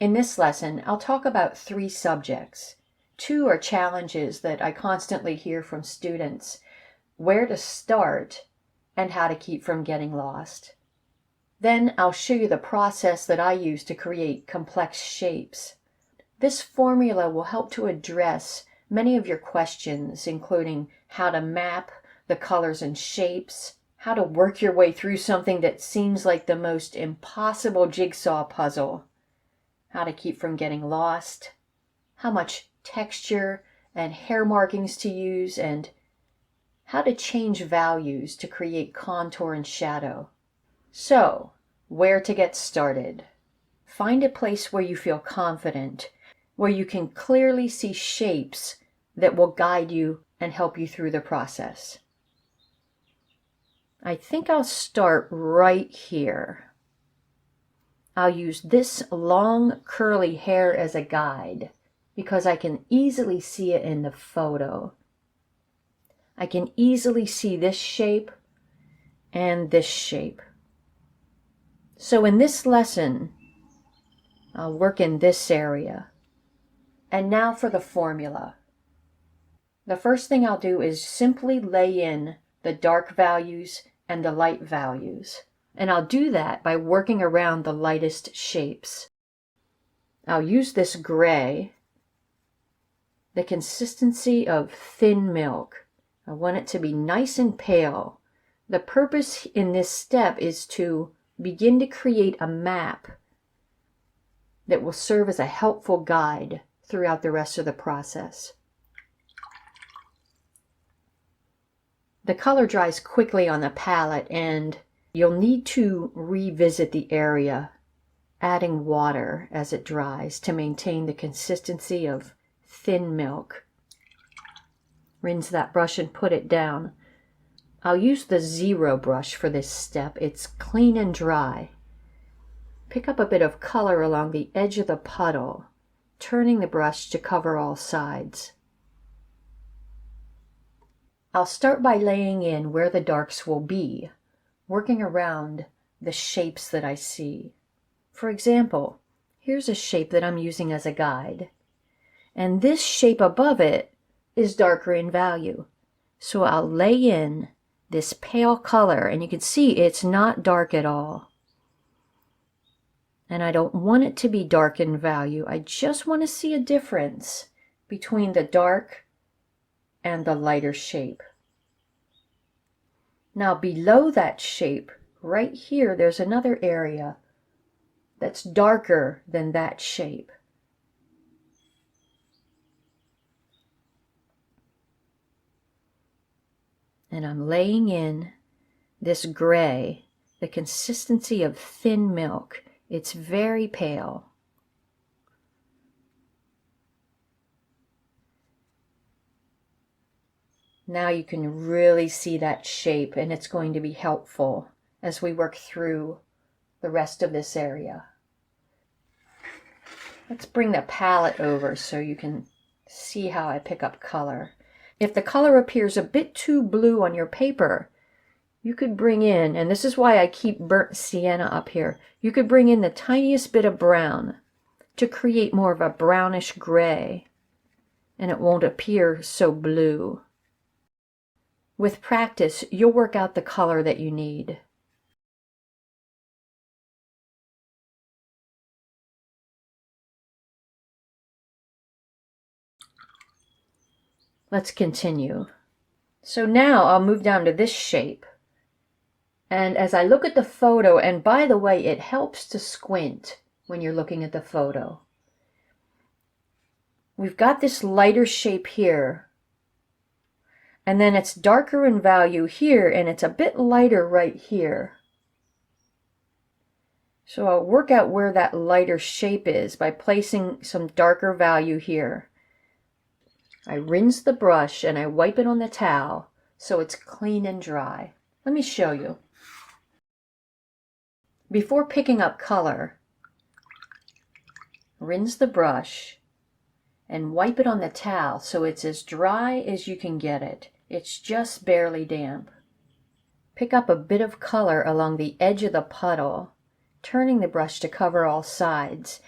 In this lesson, I'll talk about 3 subjects. 2 are challenges that I constantly hear from students: where to start and how to keep from getting lost. Then I'll show you the process that I use to create complex shapes. This formula will help to address many of your questions, including how to map the colors and shapes, how to work your way through something that seems like the most impossible jigsaw puzzle, how to keep from getting lost, how much texture and hair markings to use, and how to change values to create contour and shadow. So, where to get started? Find a place where you feel confident, where you can clearly see shapes that will guide you and help you through the process. I think I'll start right here. I'll use this long curly hair as a guide because I can easily see it in the photo. I can easily see this shape and this shape. So in this lesson, I'll work in this area. And now for the formula. The first thing I'll do is simply lay in the dark values and the light values. And I'll do that by working around the lightest shapes. I'll use this gray, the consistency of thin milk. I want it to be nice and pale. The purpose in this step is to begin to create a map that will serve as a helpful guide throughout the rest of the process. The color dries quickly on the palette, and you'll need to revisit the area, adding water as it dries to maintain the consistency of thin milk. Rinse that brush and put it down. I'll use the 0 brush for this step. It's clean and dry. Pick up a bit of color along the edge of the puddle, turning the brush to cover all sides. I'll start by laying in where the darks will be, working around the shapes that I see. For example, here's a shape that I'm using as a guide, and this shape above it is darker in value. So I'll lay in this pale color, and you can see it's not dark at all. And I don't want it to be dark in value. I just want to see a difference between the dark and the lighter shape. Now below that shape, right here, there's another area that's darker than that shape. And I'm laying in this gray, the consistency of thin milk. It's very pale. Now you can really see that shape, and it's going to be helpful as we work through the rest of this area. Let's bring the palette over so you can see how I pick up color. If the color appears a bit too blue on your paper, you could bring in, and this is why I keep burnt sienna up here, you could bring in the tiniest bit of brown to create more of a brownish gray, and it won't appear so blue. With practice, you'll work out the color that you need. Let's continue. So now I'll move down to this shape. And as I look at the photo, and by the way, it helps to squint when you're looking at the photo. We've got this lighter shape here. And then it's darker in value here, and it's a bit lighter right here. So I'll work out where that lighter shape is by placing some darker value here. I rinse the brush and I wipe it on the towel so it's clean and dry. Let me show you. Before picking up color, rinse the brush and wipe it on the towel so it's as dry as you can get it. It's just barely damp. Pick up a bit of color along the edge of the puddle, turning the brush to cover all sides.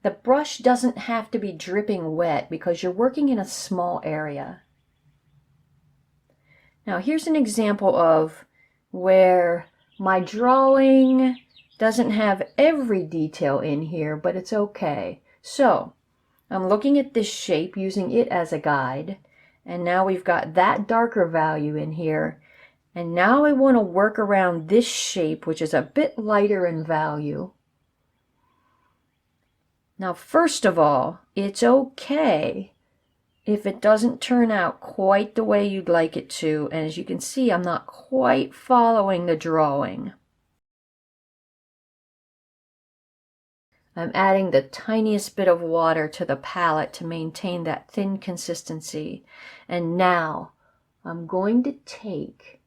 The brush doesn't have to be dripping wet because you're working in a small area. Now here's an example of where my drawing doesn't have every detail in here, but it's okay. So I'm looking at this shape, using it as a guide, and now we've got that darker value in here. And now I want to work around this shape, which is a bit lighter in value. Now, first of all, it's okay if it doesn't turn out quite the way you'd like it to. And as you can see, I'm not quite following the drawing. I'm adding the tiniest bit of water to the palette to maintain that thin consistency. And now I'm going to take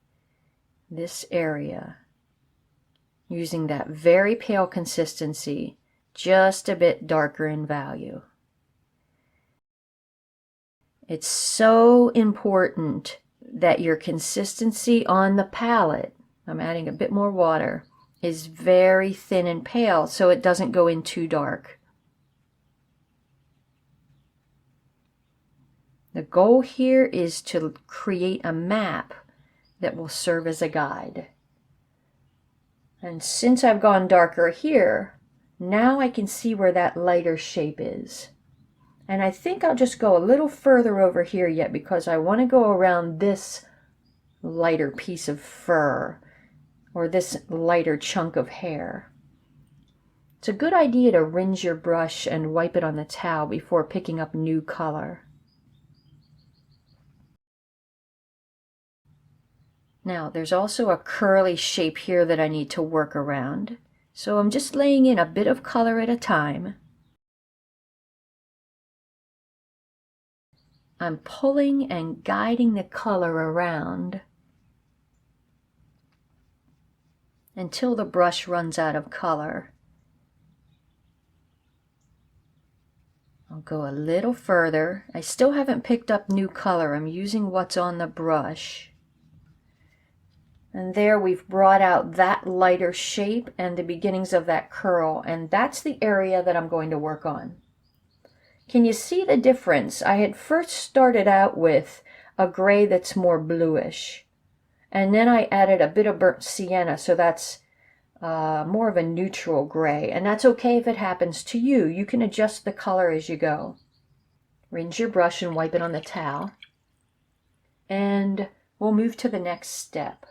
this area using that very pale consistency, just a bit darker in value. It's so important that your consistency on the palette, I'm adding a bit more water, is very thin and pale so it doesn't go in too dark. The goal here is to create a map that will serve as a guide. And since I've gone darker here, now I can see where that lighter shape is. And I think I'll just go a little further over here yet because I want to go around this lighter piece of fur or this lighter chunk of hair. It's a good idea to rinse your brush and wipe it on the towel before picking up new color. Now, there's also a curly shape here that I need to work around. So I'm just laying in a bit of color at a time. I'm pulling and guiding the color around until the brush runs out of color. I'll go a little further. I still haven't picked up new color. I'm using what's on the brush. And there we've brought out that lighter shape and the beginnings of that curl, and that's the area that I'm going to work on. Can you see the difference? I had first started out with a gray that's more bluish, and then I added a bit of burnt sienna, so that's more of a neutral gray, and that's okay if it happens to you. You can adjust the color as you go. Rinse your brush and wipe it on the towel, and we'll move to the next step.